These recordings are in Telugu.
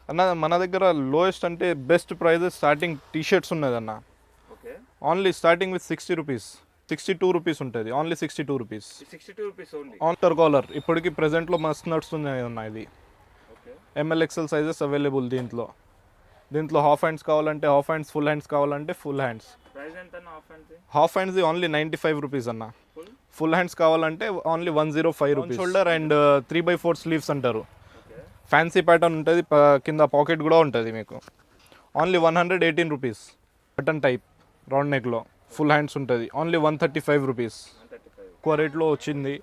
అన్న మన దగ్గర లోయెస్ట్ అంటే best prices starting T shirts ఉన్నదన్న. Okay. Only starting with 60 rupees, 62 rupees ఉంటుంది. Only 62 rupees. 62 rupees only. ఆన్టర్ కాలర్ ఇప్పటికి ప్రెజెంట్లో మస్తు నడుస్తున్నాయి అన్న. ఇది okay. ML XL sizes available దీంట్లో హాఫ్ హ్యాండ్స్ కావాలంటే హాఫ్ హ్యాండ్స్, ఫుల్ హ్యాండ్స్ కావాలంటే ఫుల్ హ్యాండ్స్. ప్రైస్ ఎంత అన్న హాఫ్ హ్యాండ్స్? హాఫ్ హ్యాండ్స్ది ఓన్లీ 95 రూపీస్ అన్న. ఫుల్ హ్యాండ్స్ కావాలంటే only 105 rupees. Shoulder and 3/4 sleeves అంటారు. ఓకే. ఫ్యాన్సీ ప్యాటర్న్ ఉంటుంది, కింద పాకెట్ కూడా ఉంటుంది మీకు. Only 118 rupees. Button type round నెక్లో ఫుల్ హ్యాండ్స్ ఉంటుంది. Only 135 rupees. 135. ఎక్కువ రేట్లో వచ్చింది.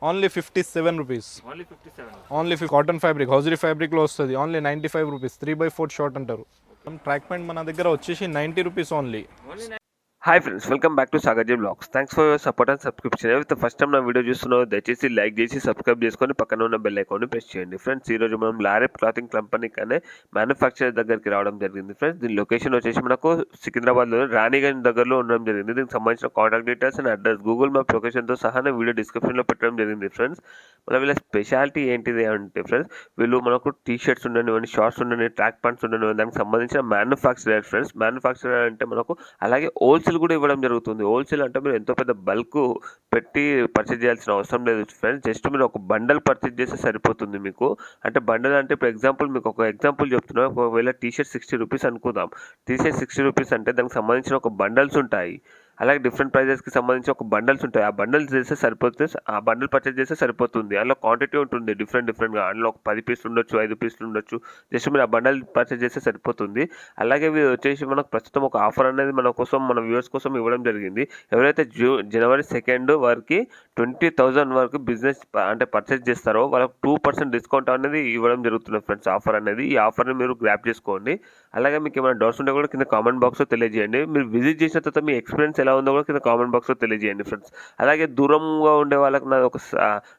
Only 57 rupees. Only 57. Only cotton fabric, hosiery ఫ్యాబ్రిక్లో వస్తుంది. Only 95 rupees. 3/4 షార్ట్ అంటారు. ట్రాక్ ప్యాంట్ మన దగ్గర వచ్చేసి 90 rupees only. Hi friends, welcome back to Sagar ji blogs. Thanks for your support and subscription. ఎవరైతే ఫస్ట్ టైం నా వీడియో చూస్తున్నారో దయచేసి లైక్ చేసి సబ్స్క్రైబ్ చేసుకొని పక్కన ఉన్న బెల్ ఐకాన్ని ప్రెస్ చేయండి. ఫ్రెండ్స్, ఈరోజు మనం లారెప్ క్లాతింగ్ కంపెనీ కానీ మ్యానుఫ్యాక్చరర్ దగ్గరికి రావడం జరిగింది. ఫ్రెండ్స్, దీని లొకేషన్ వచ్చేసి మనకు సికింద్రాబాద్లో రాణిగంజ్ దగ్గరలో ఉండడం జరిగింది. దీనికి సంబంధించిన contact details and address Google map లొకేషన్తో సహా వీడియో డిస్క్రిప్షన్లో పెట్టడం జరిగింది. ఫ్రెండ్స్, మన వీళ్ళ స్పెషాలిటీ ఏంటిది అంటే ఫ్రెండ్స్, వీళ్ళు మనకు టీ షర్ట్స్ ఉండనివ్వండి, షార్ట్స్ ఉండని, ట్రాక్ ప్యాంట్స్ ఉండనివ్వండి, దానికి సంబంధించిన మ్యానుఫ్యాక్చరర్. ఫ్రెండ్స్, మ్యానుఫ్యాక్చరర్ అంటే మనకు అలాగే హోల్సేల్ కూడా ఇవ్వడం జరుగుతుంది. హోల్సేల్ అంటే మీరు ఎంతో పెద్ద బల్క్ పెట్టి పర్చేజ్ చేయాల్సిన అవసరం లేదు ఫ్రెండ్స్. జస్ట్ మీరు ఒక బండల్ పర్చేజ్ చేస్తే సరిపోతుంది మీకు. అంటే బండల్ అంటే ఇప్పుడు ఎగ్జాంపుల్ మీకు ఒక ఎగ్జాంపుల్ చెప్తున్నా. ఒకవేళ టీ షర్ట్ 60 రూపీస్ అనుకుందాం. టీ షర్ట్ 60 రూపీస్ అంటే దానికి సంబంధించిన ఒక బండల్స్ ఉంటాయి. అలాగే డిఫరెంట్ ప్రైజెస్కి సంబంధించి ఒక బండల్స్ ఉంటాయి. ఆ బండల్స్ చేస్తే సరిపోతుంది, ఆ బండల్ పర్చేజ్ చేస్తే సరిపోతుంది. అందులో క్వాంటిటీ ఉంటుంది డిఫరెంట్గా. అందులో ఒక 10 పీసులు ఉండొచ్చు, 5 పీసులు ఉండొచ్చు. జస్ట్ మీరు ఆ బండల్ పర్చేజ్ చేస్తే సరిపోతుంది. అలాగే వచ్చేసి మనకు ప్రస్తుతం ఒక ఆఫర్ అనేది మన కోసం, మన వ్యూవర్స్ కోసం ఇవ్వడం జరిగింది. ఎవరైతే జనవరి 2 వరకు 20,000 వరకు బిజినెస్ అంటే పర్చేజ్ చేస్తారో వాళ్ళకి 2% డిస్కౌంట్ అనేది ఇవ్వడం జరుగుతుంది ఫ్రెండ్స్. ఆఫర్ అనేది, ఈ ఆఫర్ని మీరు గ్రాప్ చేసుకోండి. అలాగే మీకు ఏమైనా డౌట్స్ ఉంటే కూడా కింద కామెంట్ బాక్స్లో తెలియజేయండి. మీరు విజిట్ చేసిన తర్వాత మీ ఎక్స్పీరియన్స్ ఎలా ఉందో కూడా కింద కామెంట్ బాక్స్లో తెలియజేయండి ఫ్రెండ్స్. అలాగే దూరంగా ఉండే వాళ్ళకి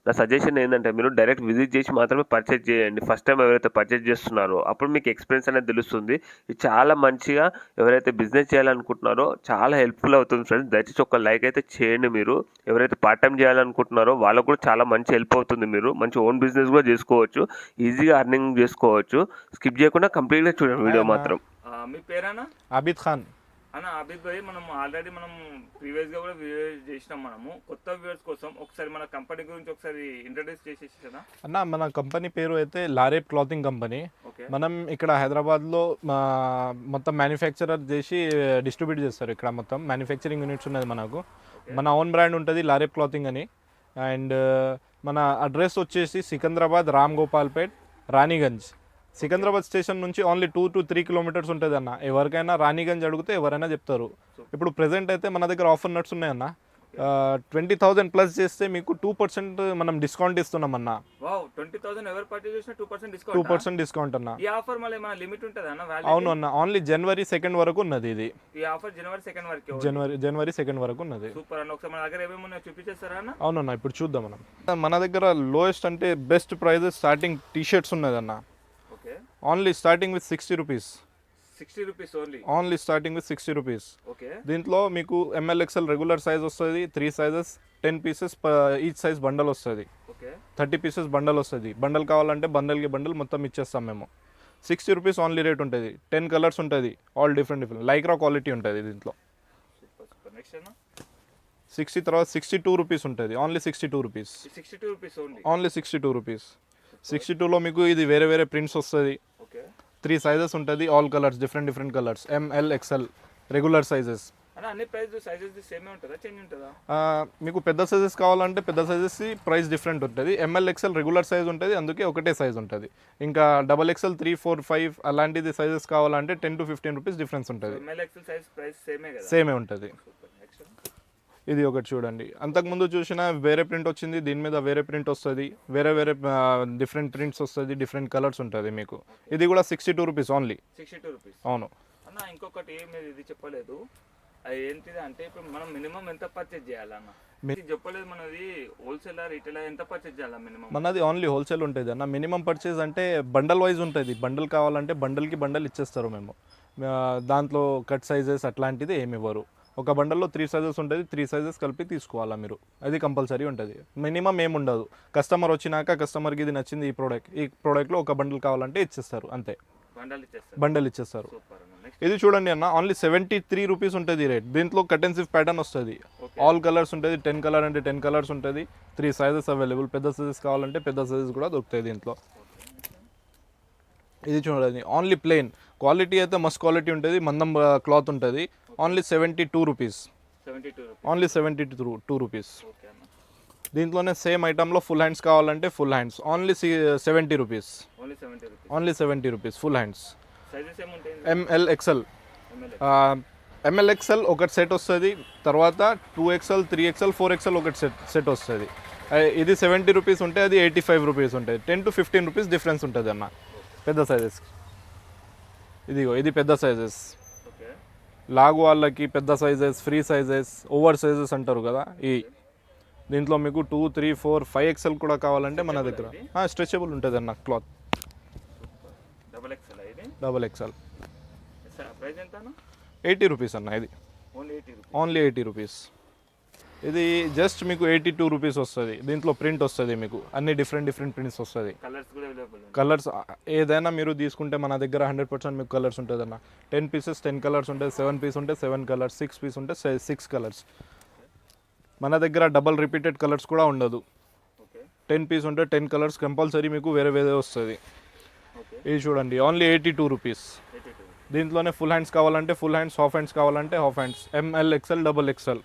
నా సజెషన్ ఏంటంటే మీరు డైరెక్ట్ విజిట్ చేసి మాత్రమే పర్చేజ్ చేయండి. ఫస్ట్ టైం ఎవరైతే పర్చేజ్ చేస్తున్నారో అప్పుడు మీకు ఎక్స్పీరియన్స్ అనేది తెలుస్తుంది. ఇది చాలా మంచిగా ఎవరైతే బిజినెస్ చేయాలనుకుంటున్నారో చాలా హెల్ప్ఫుల్ అవుతుంది ఫ్రెండ్స్. దయచేసి ఒక లైక్ అయితే చేయండి. మీరు ఎవరైతే పార్ట్ టైం చేయాలనుకుంటున్నారో వాళ్ళకు కూడా చాలా మంచి హెల్ప్ అవుతుంది. మీరు మంచి ఓన్ బిజినెస్ కూడా చేసుకోవచ్చు, ఈజీగా అర్నింగ్ చేసుకోవచ్చు. స్కిప్ చేయకుండా కంప్లీట్గా చూడండి వీడియో మాత్రం. మీ పేరేనా? ఆబిద్ ఖాన్ అన్న. ఆబిద్ భాయ్, మనం ఆల్రెడీ ప్రీవియస్గా కూడా వీడియో చేసినాం. కొత్త వ్యూవర్స్ కోసం ఒకసారి మన కంపెనీ గురించి ఒకసారి ఇంట్రడ్యూస్ చేసేసారా అన్న? మన కంపెనీ పేరు అయితే లారెప్ క్లాతింగ్ కంపెనీ. ఓకే. మనం ఇక్కడ హైదరాబాద్లో మొత్తం మ్యానుఫ్యాక్చరర్ చేసి డిస్ట్రిబ్యూట్ చేస్తారు. ఇక్కడ మొత్తం మ్యానుఫ్యాక్చరింగ్ యూనిట్స్ ఉన్నది మనకు. మన ఓన్ బ్రాండ్ ఉంటుంది లారెప్ క్లాతింగ్ అని. అండ్ మన అడ్రస్ వచ్చేసి సికింద్రాబాద్, రామ్ గోపాల్పేట్, రాణిగంజ్. సికింద్రాబాద్ స్టేషన్ నుంచి ఓన్లీ 2 to 3 కిలోమీటర్స్ ఉంటుంది అన్న. ఎవరికైనా రాణిగంజ్ అడిగితే ఎవరైనా చెప్తారు. ఇప్పుడు ప్రెసెంట్ అయితే మన దగ్గర ఆఫర్ నట్స్ ఉన్నాయన్న. 20,000 ప్లస్ చేస్తే మీకు 2% మనం డిస్కౌంట్ ఇస్తున్నాం అన్న. 20,000 ఎవరు పర్చేజ్ చేసినా 2% డిస్కౌంట్ అన్న. ఈ ఆఫర్ మళ్ళీ ఏమైనా లిమిట్ ఉంటుందా అన్న? అవును అన్న, ఓన్లీ జనవరి 2 వరకు ఉన్నది ఇది. ఈ ఆఫర్ జనవరి 2 వరకు. జనవరి 2 వరకు ఉన్నది. సూపర్ అన్న. ఒకసారి మన దగ్గర ఏమేమి ఉన్నాయో చూపించేస్తారా అన్న? అవునన్న, ఇప్పుడు చూద్దాం మనం. మన దగ్గర లోయెస్ట్ అంటే best prices starting T shirts ఉన్నది అన్న. Okay. Only starting with 60 rupees. 60 rupees only. Only starting with 60 rupees. Okay. దీంట్లో మీకు ML XL రెగ్యులర్ సైజ్ వస్తుంది. 3 sizes, 10 pieces each size bundle వస్తుంది. ఓకే. 30 పీసెస్ బండల్ వస్తుంది. బండల్ కావాలంటే బండల్కి బండల్ మొత్తం ఇచ్చేస్తాం మేము. 60 రూపీస్ ఓన్లీ రేట్ ఉంటుంది. 10 కలర్స్ ఉంటుంది, ఆల్ డిఫరెంట్ లైక్రా క్వాలిటీ ఉంటుంది దీంట్లో. సూపర్. నెక్స్ట్ అన్న 60 తర్వాత 62 రూపీస్ ఉంటుంది. Only 62 rupees. 62 rupees only. Only 62 rupees. 62లో మీకు ఇది వేరే ప్రింట్స్ వస్తుంది. ఓకే. 3 సైజెస్ ఉంటుంది, all colours, different colours, ML XL regular sizes. అన్న అన్ని ప్రైస్ సైజెస్ సేమే ఉంటుందా, చేంజ్ ఉంటుందా? మీకు పెద్ద సైజెస్ కావాలంటే పెద్ద సైజెస్ ప్రైస్ డిఫరెంట్ ఉంటుంది. ML XL రెగ్యులర్ సైజ్ ఉంటుంది, అందుకే ఒకటే సైజ్ ఉంటుంది. ఇంకా XXL 3, 4, 5 అలాంటిది సైజెస్ కావాలంటే 10 to 15 రూపీస్ డిఫరెన్స్ ఉంటుంది. ML XL సైజ్ ప్రైస్ సేమే కదా? సేమే ఉంటుంది. ఇది ఒకటి చూడండి. అంతకుముందు చూసిన వేరే ప్రింట్ వచ్చింది, దీని మీద వేరే ప్రింట్ వస్తుంది, వేరే డిఫరెంట్ ప్రింట్స్ వస్తుంది, డిఫరెంట్ కలర్స్ ఉంటుంది మీకు. ఇది కూడా 62 రూపీస్ ఓన్లీ. 62 రూపీస్. అవును అన్న. ఇంకొకటి మీరు ఇది చెప్పలేదు, అది ఏంటిది అంటే ఇప్పుడు మనం మినిమం ఎంత పర్చేజ్ చేయాలన్న? చెప్పలేదు. మనది హోల్సేల్ రీటైల్ ఎంత పర్చేజ్ చేయాలా మినిమం? మనది ఓన్లీ హోల్సేల్ ఉంటుంది అన్న. మినిమం పర్చేజ్ అంటే బండల్ వైజ్ ఉంటుంది. బండల్ కావాలంటే బండల్కి బండల్ ఇచ్చేస్తారు మేము. దాంట్లో కట్ సైజెస్ అట్లాంటిది ఏమి ఇవ్వరు. ఒక బండల్లో 3 సైజెస్ ఉంటుంది, 3 సైజెస్ కలిపి తీసుకోవాలా మీరు. అది కంపల్సరీ ఉంటుంది. మినిమం ఏముండదు. కస్టమర్ వచ్చినాక కస్టమర్కి ఇది నచ్చింది, ఈ ప్రోడక్ట్లో ఒక బండల్ కావాలంటే ఇచ్చేస్తారు అంతే. బండల్ ఇచ్చేస్తారు. సూపర్ అన్న. నెక్స్ట్ ఇది చూడండి అన్న, ఓన్లీ 73 రూపీస్ ఉంటుంది రేట్. దీంట్లో కటెన్సివ్ ప్యాటర్న్ వస్తుంది, ఆల్ కలర్స్ ఉంటుంది. 10 కలర్ అంటే 10 కలర్స్ ఉంటుంది. 3 సైజెస్ అవైలబుల్. పెద్ద సైజెస్ కావాలంటే పెద్ద సైజెస్ కూడా దొరుకుతాయి దీంట్లో. ఇది చూడండి, ఓన్లీ ప్లెయిన్. క్వాలిటీ అయితే మస్త్ క్వాలిటీ ఉంటుంది, మందం క్లాత్ ఉంటుంది. Only 72 rupees. 72 rupees. Only 72 rupees. Okay అన్న. దీంట్లోనే సేమ్ ఐటమ్లో ఫుల్ హ్యాండ్స్ కావాలంటే full hands only 70 rupees. Only 70 rupees. Only 70 rupees full hands. Sizes ఏముంటాయి? ML XL. ML. ML XL ఒకటి సెట్ వస్తుంది. తర్వాత 2XL 3XL 4XL ఒకటి సెట్ వస్తుంది. ఇది 70 రూపీస్ ఉంటే అది 85 రూపీస్ ఉంటుంది. 10 to 15 రూపీస్ డిఫరెన్స్ ఉంటుంది అన్న పెద్ద సైజెస్. ఇదిగో ఇది పెద్ద సైజెస్. ఓకే. లాగు వాళ్ళకి పెద్ద sizes, free sizes, over sizes అంటారు కదా. ఈ దీంట్లో మీకు 2, 3, 4, 5XL కూడా కావాలంటే మన దగ్గర స్ట్రెచబుల్ ఉంటుంది అన్న క్లాత్. డబుల్ ఎక్స్ఎల్ ఇది. Double XL. ప్రైస్ ఎంత అన్న? 80 రూపీస్ అన్న. ఇది ఓన్లీ 80 రూపీస్. Only 80 rupees. ఇది జస్ట్ మీకు 82 రూపీస్ వస్తుంది. దీంట్లో ప్రింట్ వస్తుంది మీకు, అన్ని డిఫరెంట్ ప్రింట్స్ వస్తుంది. కలర్స్ కూడా అవైలబుల్. కలర్స్ ఏదైనా మీరు తీసుకుంటే మన దగ్గర 100% మీకు కలర్స్ ఉంటుంది అన్న. 10 పీసెస్ 10 కలర్స్ ఉంటాయి, 7 పీస్ ఉంటే 7 కలర్స్, 6 పీస్ ఉంటే 6 కలర్స్. మన దగ్గర డబల్ రిపీటెడ్ కలర్స్ కూడా ఉండదు. ఓకే. 10 పీస్ ఉంటే 10 కలర్స్ కంపల్సరీ మీకు వేరే వస్తుంది. ఓకే. ఇది చూడండి, ఓన్లీ 82 రూపీస్. 82. దీంట్లోనే ఫుల్ హ్యాండ్స్ కావాలంటే ఫుల్ హ్యాండ్స్, హాఫ్ హ్యాండ్స్ కావాలంటే half hands. ML XL double XL.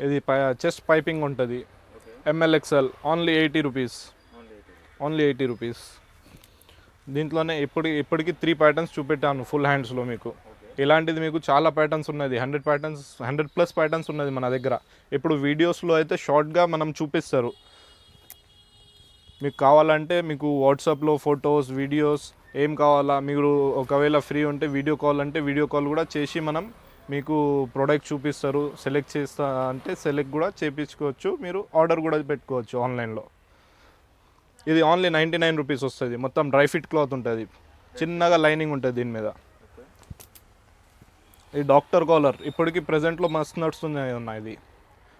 ఇది చెస్ట్ పైపింగ్ ఉంటుంది. Okay. ML XL only 80 rupees. Only 80. Only 80 rupees. దీంట్లోనే ఇప్పటికి 3 ప్యాటర్న్స్ చూపెట్టాను ఫుల్ హ్యాండ్స్లో మీకు. ఇలాంటిది మీకు చాలా ప్యాటర్న్స్ ఉన్నది, 100+ ప్యాటర్న్స్ ఉన్నది మన దగ్గర. ఇప్పుడు వీడియోస్లో అయితే షార్ట్గా మనం చూపిస్తారు. మీకు కావాలంటే మీకు వాట్సాప్లో ఫొటోస్, వీడియోస్ ఏం కావాలా, మీరు ఒకవేళ ఫ్రీ ఉంటే వీడియో కాల్ అంటే వీడియో కాల్ కూడా చేసి మనం మీకు ప్రోడక్ట్ చూపిస్తారు. సెలెక్ట్ చేస్తా అంటే సెలెక్ట్ కూడా చేయించుకోవచ్చు. మీరు ఆర్డర్ కూడా పెట్టుకోవచ్చు ఆన్లైన్లో. ఇది ఓన్లీ 99 రూపీస్ వస్తుంది. మొత్తం డ్రై ఫిట్ క్లాత్ ఉంటుంది, చిన్నగా లైనింగ్ ఉంటుంది దీని మీద. ఇది డాక్టర్ కాలర్ ఇప్పటికి ప్రెజెంట్లో మస్త్ నడుస్తున్నాయి అన్న. ఇది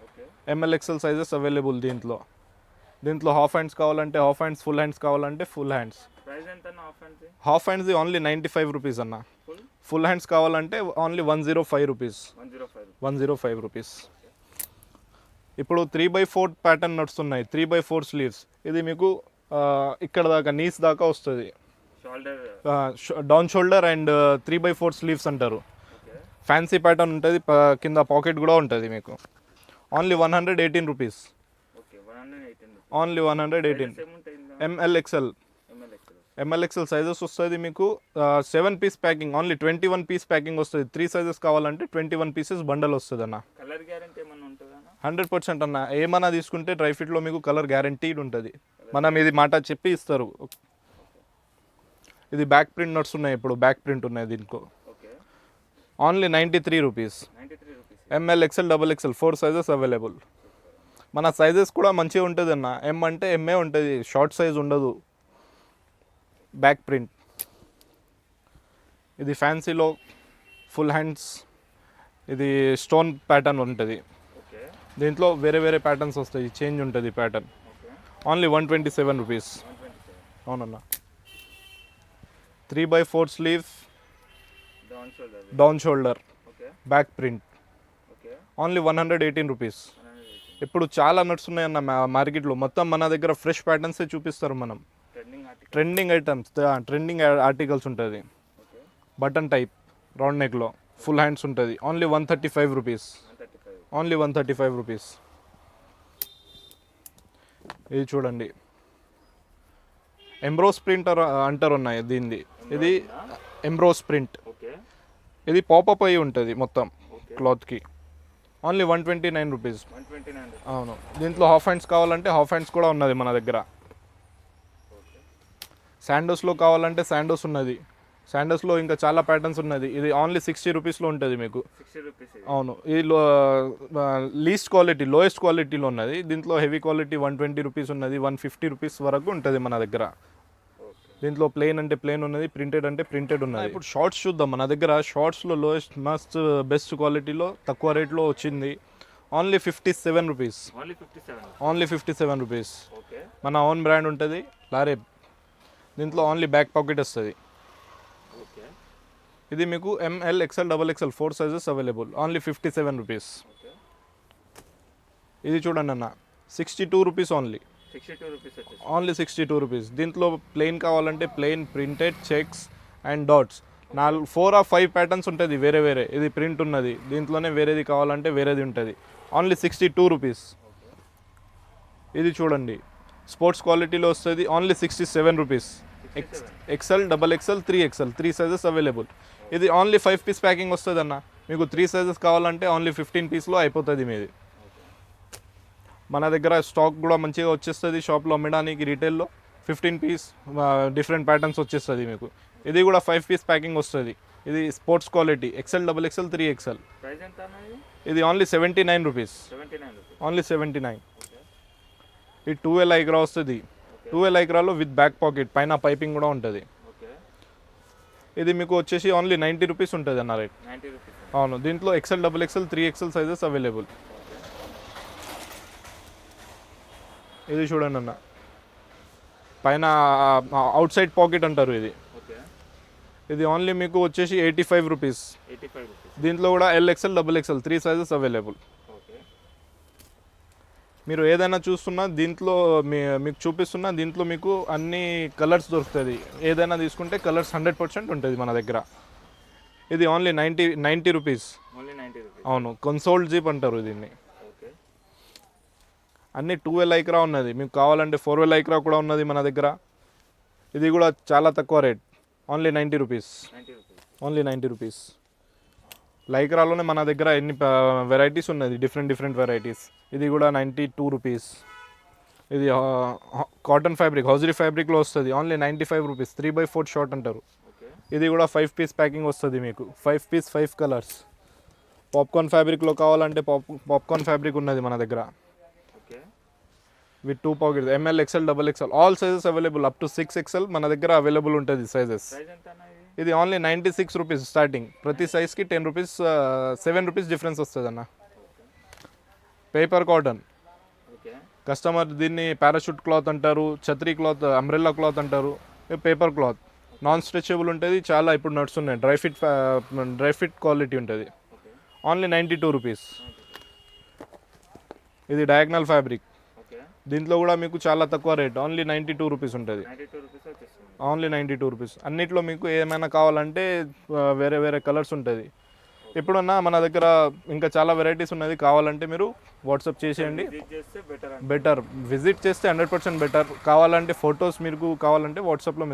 okay. ML XL sizes available దీంట్లో హాఫ్ హ్యాండ్స్ కావాలంటే హాఫ్ హ్యాండ్స్, ఫుల్ హ్యాండ్స్ కావాలంటే ఫుల్ హ్యాండ్స్. ప్రైస్ ఎంత అన్న హాఫ్ హ్యాండ్స్? హాఫ్ హ్యాండ్స్ది ఓన్లీ 95 రూపీస్ అన్న. ఫుల్ హ్యాండ్స్ కావాలంటే ఓన్లీ 105 రూపీస్. 105 రూపీస్. ఇప్పుడు 3x4 ప్యాటర్న్ నడుస్తున్నాయి, 3x4 స్లీవ్స్. ఇది మీకు ఇక్కడ దాకా నీస్ దాకా వస్తుంది. Down shoulder and 3x4 sleeves అంటారు. ఫ్యాన్సీ ప్యాటర్న్ ఉంటుంది, కింద పాకెట్ కూడా ఉంటుంది మీకు. Only 118 rupees. Only 118. ML XL. ML XL sizes వస్తుంది మీకు. 7 piece packing, only 21 piece packing వస్తుంది. 3 సైజెస్ కావాలంటే 21 పీసెస్ బండల్ వస్తుంది అన్న. కలర్ గ్యారెంటీ ఏమన్నా ఉంటుందా? 100% అన్న. ఏమన్నా తీసుకుంటే డ్రై ఫిట్లో మీకు కలర్ గ్యారెంటీడ్ ఉంటుంది. మనం ఇది మాట చెప్పి ఇస్తారు. ఇది బ్యాక్ ప్రింట్ నడుస్తున్నాయి ఇప్పుడు, బ్యాక్ ప్రింట్ ఉన్నాయి దీనికి. Only 93 rupees. ML XL double XL 4 sizes available. మన సైజెస్ కూడా మంచిగా ఉంటుంది అన్న. M అంటే MA ఉంటుంది, షార్ట్ సైజ్ ఉండదు. Back print. ఇది ఫ్యాన్సీలో ఫుల్ హ్యాండ్స్. ఇది స్టోన్ ప్యాటర్న్ ఉంటుంది. దీంట్లో వేరే ప్యాటర్న్స్ వస్తాయి, చేంజ్ ఉంటుంది ప్యాటర్న్. Only 127 rupees. అవునన్న. 3x4 sleeve, down shoulder, back print. Only 118 rupees. ఇప్పుడు చాలా నడుస్తున్నాయి అన్న మార్కెట్లో. మొత్తం మన దగ్గర ఫ్రెష్ ప్యాటర్న్సే చూపిస్తారు మనం. ట్రెండింగ్ ఐటమ్స్, ట్రెండింగ్ ఆర్టికల్స్ ఉంటుంది. బటన్ టైప్, రౌండ్ నెక్లో, ఫుల్ హ్యాండ్స్ ఉంటుంది. Only 135 rupees. Only 135 rupees. ఇది చూడండి, ఎంబ్రోస్ ప్రింట్ అంటారు ఉన్నాయి దీనిది. ఇది ఎంబ్రోస్ ప్రింట్. ఇది పాపప్ అయ్యి ఉంటుంది మొత్తం క్లాత్కి. Only 129 rupees. అవును. దీంట్లో హాఫ్ హ్యాండ్స్ కావాలంటే హాఫ్ హ్యాండ్స్ కూడా ఉన్నది మన దగ్గర. శాండోస్లో కావాలంటే శాండోస్ ఉన్నది. శాండోస్లో ఇంకా చాలా ప్యాటర్న్స్ ఉన్నది. ఇది ఓన్లీ 60 రూపీస్లో ఉంటుంది మీకు. అవును. ఇది లీస్ట్ క్వాలిటీ, లోయెస్ట్ క్వాలిటీలో ఉన్నది. దీంట్లో హెవీ క్వాలిటీ 120 రూపీస్ ఉన్నది, 150 రూపీస్ వరకు ఉంటుంది మన దగ్గర. దీంట్లో ప్లెయిన్ అంటే ప్లెయిన్ ఉన్నది, ప్రింటెడ్ అంటే ప్రింటెడ్ ఉన్నది. ఇప్పుడు షార్ట్స్ చూద్దాం. మన దగ్గర షార్ట్స్లో లోయెస్ట్, మస్ట్ బెస్ట్ క్వాలిటీలో తక్కువ రేట్లో వచ్చింది. Only 57 rupees. Only 57 rupees. మన ఓన్ బ్రాండ్ ఉంటుంది, లారేబ్. దీంట్లో ఓన్లీ బ్యాక్ పాకెట్ వస్తుంది. ఓకే ఇది మీకు M L XL double XL 4 sizes available, only 57 rupees. Okay ఇది చూడండి అన్న, 62 రూపీస్ ఓన్లీ. 62 రూపీస్ వచ్చేసి. Only 62 rupees. దీంట్లో ప్లెయిన్ కావాలంటే plain, printed, checks and dots 4 or 5 patterns ఉంటుంది వేరే వేరే. ఇది ప్రింట్ ఉన్నది, దీంట్లోనే వేరేది కావాలంటే వేరేది ఉంటుంది. Only 62 rupees. ఇది చూడండి, స్పోర్ట్స్ క్వాలిటీలో వస్తుంది, only 67 rupees. XL double XL 3XL 3 sizes available. ఇది ఓన్లీ 5 పీస్ ప్యాకింగ్ వస్తుంది అన్న. మీకు 3 సైజెస్ కావాలంటే ఓన్లీ 15 పీస్లో అయిపోతుంది మీది. మన దగ్గర స్టాక్ కూడా మంచిగా వచ్చేస్తుంది షాప్లో అమ్మడానికి. రీటైల్లో 15 పీస్ డిఫరెంట్ ప్యాటర్న్స్ వచ్చేస్తుంది మీకు. ఇది కూడా 5 పీస్ ప్యాకింగ్ వస్తుంది. ఇది sports quality XL double XL 3XL. Price ఎంత అన్నది? ఇది only 79 rupees. 79 rupees. Only 79. Okay ఇది 12 ఐగ్రా వస్తుంది. 12 ఐగ్రాలో విత్ బ్యాక్ పాకెట్, పైన పైపింగ్ కూడా ఉంటుంది. ఓకే ఇది మీకు వచ్చేసి ఓన్లీ 90 రూపీస్ ఉంటుంది అన్న రేట్. 90 రూపీస్. అవును, దీంట్లో XL double XL 3XL sizes available. ఇది చూడండి అన్న, పైన అవుట్ సైడ్ పాకెట్ అంటారు ఇది. ఓకే ఇది ఓన్లీ మీకు వచ్చేసి 85 రూపీస్. 85 రూపీస్. దీంట్లో కూడా LXL double XL 3 sizes available. Okay మీరు ఏదైనా చూస్తున్నా దీంట్లో మీకు చూపిస్తున్నా, దీంట్లో మీకు అన్ని కలర్స్ దొరుకుతుంది. ఏదైనా తీసుకుంటే కలర్స్ 100% ఉంటుంది మన దగ్గర. ఇది ఓన్లీ 90 రూపీస్. Only 90 rupees. అవును, కన్సోల్డ్ జీప్ అంటారు దీన్ని. ఓకే అన్ని 2L ఐక్రా ఉన్నది, మీకు కావాలంటే 4L ఐక్రా కూడా ఉన్నది మన దగ్గర. ఇది కూడా చాలా తక్కువ rate, only 90 rupees. 90 rupees. Only 90 rupees. లైక్రాలోనే మన దగ్గర ఎన్ని వెరైటీస్ ఉన్నది, డిఫరెంట్ వెరైటీస్. ఇది కూడా 92 రూపీస్. ఇది కాటన్ ఫ్యాబ్రిక్, హౌజరీ ఫ్యాబ్రిక్లో వస్తుంది, ఓన్లీ 95 రూపీస్. 3x4 షార్ట్ అంటారు. ఓకే ఇది కూడా 5 పీస్ ప్యాకింగ్ వస్తుంది మీకు. 5 పీస్ 5 కలర్స్. పాప్కార్న్ ఫ్యాబ్రిక్లో కావాలంటే పాప్కార్న్ ఫ్యాబ్రిక్ ఉన్నది మన దగ్గర okay with 2 pockets. ML XL double XL all sizes available, up to 6XL మన దగ్గర అవైలబుల్ ఉంటుంది సైజెస్. ప్రైస్ ఎంత అన్న ఇది? ఇది ఓన్లీ 96 రూపీస్ స్టార్టింగ్. ప్రతి సైజ్కి 10 రూపీస్ 7 రూపీస్ డిఫరెన్స్ వస్తుంది అన్న. పేపర్ కాటన్, ఓకే కస్టమర్ దీన్ని పారాషూట్ క్లాత్ అంటారు, ఛత్రీ క్లాత్, అంబ్రెల్లా క్లాత్ అంటారు. పేపర్ క్లాత్ నాన్ స్ట్రెచబుల్ ఉంటుంది, చాలా ఇప్పుడు నడుస్తున్నాయి. డ్రై ఫిట్ క్వాలిటీ ఉంటుంది. Okay only 92 rupees. ఇది డయాగ్నల్ ఫ్యాబ్రిక్, ఓకే దీంట్లో కూడా మీకు చాలా తక్కువ రేట్, ఓన్లీ 92 రూపీస్ ఉంటుంది. 92 రూపీస్ వచ్చేస్తుంది. Only 92 rupees. అన్నిట్లో మీకు ఏమైనా కావాలంటే వేరే వేరే కలర్స్ ఉంటుంది. ఎప్పుడన్నా మన దగ్గర ఇంకా చాలా వెరైటీస్ ఉన్నది, కావాలంటే మీరు వాట్సాప్ చేసేయండి. విజిట్ చేస్తే బెటర్ అండి. బెటర్, విజిట్ చేస్తే 100% బెటర్. కావాలంటే ఫొటోస్ మీకు కావాలంటే వాట్సాప్లో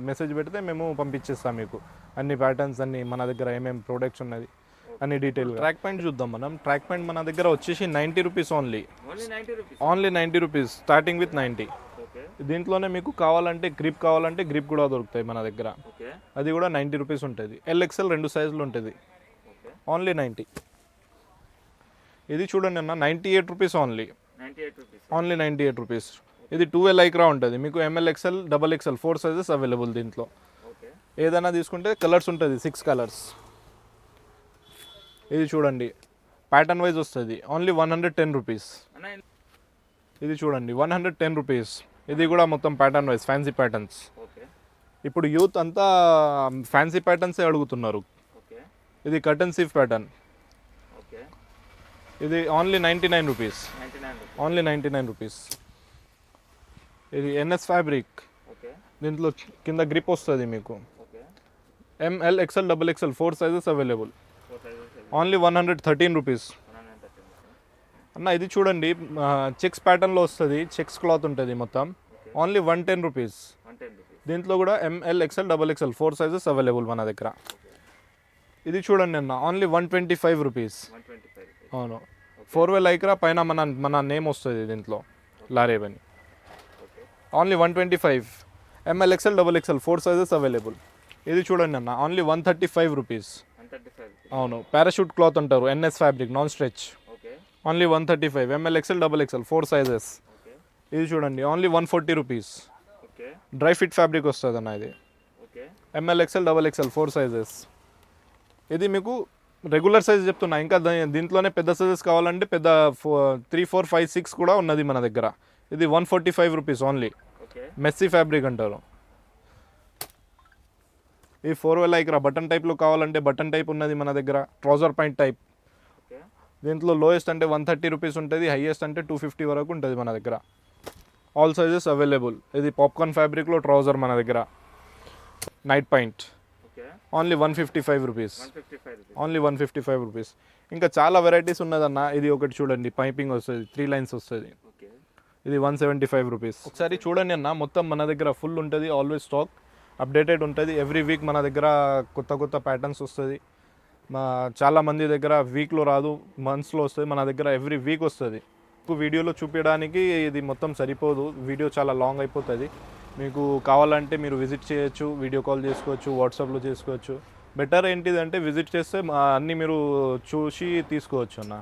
మెసేజ్ పెడితే మేము పంపించేస్తాం మీకు అన్ని ప్యాటర్న్స్, అన్ని మన దగ్గర ఏమేమి ప్రోడక్ట్స్ ఉన్నది అన్ని డీటెయిల్. ట్రాక్ ప్యాంట్ చూద్దాం మనం. ట్రాక్ ప్యాంట్ మన దగ్గర వచ్చేసి 90 rupees only. Only 90 rupees. Only 90 rupees starting with 90. Okay దీంట్లోనే మీకు కావాలంటే గ్రిప్ కూడా దొరుకుతాయి మన దగ్గర. ఓకే అది కూడా 90 రూపీస్ ఉంటుంది. LXL 2 సైజులు ఉంటుంది, ఓకే ఓన్లీ 90. ఇది చూడండి అన్న, 98 rupees only. 98 rupees. Only 98 rupees. ఇది 2L ఐక్రా ఉంటుంది మీకు. ML XL double XL 4 sizes available. దీంట్లో ఓకే ఏదైనా తీసుకుంటే కలర్స్ ఉంటుంది, 6 కలర్స్. ఇది చూడండి, ప్యాటర్న్ వైజ్ వస్తుంది, ఓన్లీ 110 రూపీస్. అన్న ఇది చూడండి 110 రూపీస్. ఇది కూడా మొత్తం pattern wise, fancy patterns. Okay ఇప్పుడు యూత్ అంతా ఫ్యాన్సీ ప్యాటర్న్సే అడుగుతున్నారు. ఓకే ఇది కటన్ సీఫ్ ప్యాటర్న్. ఓకే ఇది only 99 rupees. 99 rupees. Only 99 rupees. ఇది NS ఫ్యాబ్రిక్. ఓకే దీంట్లో కింద గ్రిప్ వస్తుంది మీకు. Okay ML XL double XL 4 sizes available. 4 sizes. Only 113 rupees. 113 అన్న ఇది చూడండి, చెక్స్ ప్యాటర్న్లో వస్తుంది, చెక్స్ క్లాత్ ఉంటుంది మొత్తం. Only 110 rupees. 110 రూపీస్. దీంట్లో కూడా ML XL double XL 4 sizes available మన దగ్గర. ఇది చూడండి అన్న, ఓన్లీ 125 రూపీస్. 125 రూపీస్. అవును, 4L ఐక్రా, పైన మన నేమ్ వస్తుంది దీంట్లో, లారేబ్ అని. Okay only 125. ML XL double XL 4 sizes available. ఇది చూడండి అన్న, ఓన్లీ 135 రూపీస్. 135 రూపీస్. అవును, పారాషూట్ క్లాత్ అంటారు, NS fabric, non stretch. Okay only 135. ML XL double XL 4 sizes. Okay ఇది చూడండి, only 140 rupees. Okay dry fit fabric వస్తుంది అన్న ఇది. Okay ML XL double XL 4 sizes. ఇది మీకు రెగ్యులర్ సైజ్ చెప్తున్నా, ఇంకా దీంట్లోనే పెద్ద సైజెస్ కావాలంటే పెద్ద 3, 4, 5, 6 కూడా ఉన్నది మన దగ్గర. ఇది 145 రూపీస్ ఓన్లీ. ఓకే ఓకే మెస్సీ ఫ్యాబ్రిక్ అంటారు. ఈ 4 లైక్రా బటన్ టైప్లో కావాలంటే బటన్ టైప్ ఉన్నది మన దగ్గర, ట్రౌజర్ పాయింట్ టైప్. ఓకే దీంట్లో లోయెస్ట్ అంటే 130 రూపీస్ ఉంటుంది, హైయెస్ట్ అంటే 250 వరకు ఉంటుంది మన దగ్గర. All sizes available. ఇది పాప్కార్న్ ఫ్యాబ్రిక్లో ట్రౌజర్ మన దగ్గర, night point, okay only 155 rupees. 155 rupees. Only 155 rupees. ఇంకా చాలా వెరైటీస్ ఉన్నదన్న. ఇది ఒకటి చూడండి, పైపింగ్ వస్తుంది, 3 లైన్స్ వస్తుంది. ఓకే ఇది 175 రూపీస్. ఒకసారి చూడండి అన్న, మొత్తం మన దగ్గర ఫుల్ ఉంటుంది, ఆల్వేస్ స్టాక్ అప్డేటెడ్ ఉంటుంది. ఎవ్రీ వీక్ మన దగ్గర కొత్త కొత్త ప్యాటర్న్స్ వస్తుంది. చాలా మంది దగ్గర వీక్లో రాదు, మంత్స్లో వస్తుంది. మన దగ్గర ఎవ్రీ వీక్ వస్తుంది. మీకు వీడియోలో చూపించడానికి ఇది మొత్తం సరిపోదు, వీడియో చాలా లాంగ్ అయిపోతుంది. మీకు కావాలంటే మీరు విజిట్ చేయొచ్చు, వీడియో కాల్ చేసుకోవచ్చు, వాట్సాప్లో చేసుకోవచ్చు. బెటర్ ఏంటిదంటే విజిట్ చేస్తే అన్నీ మీరు చూసి తీసుకోవచ్చు అన్న.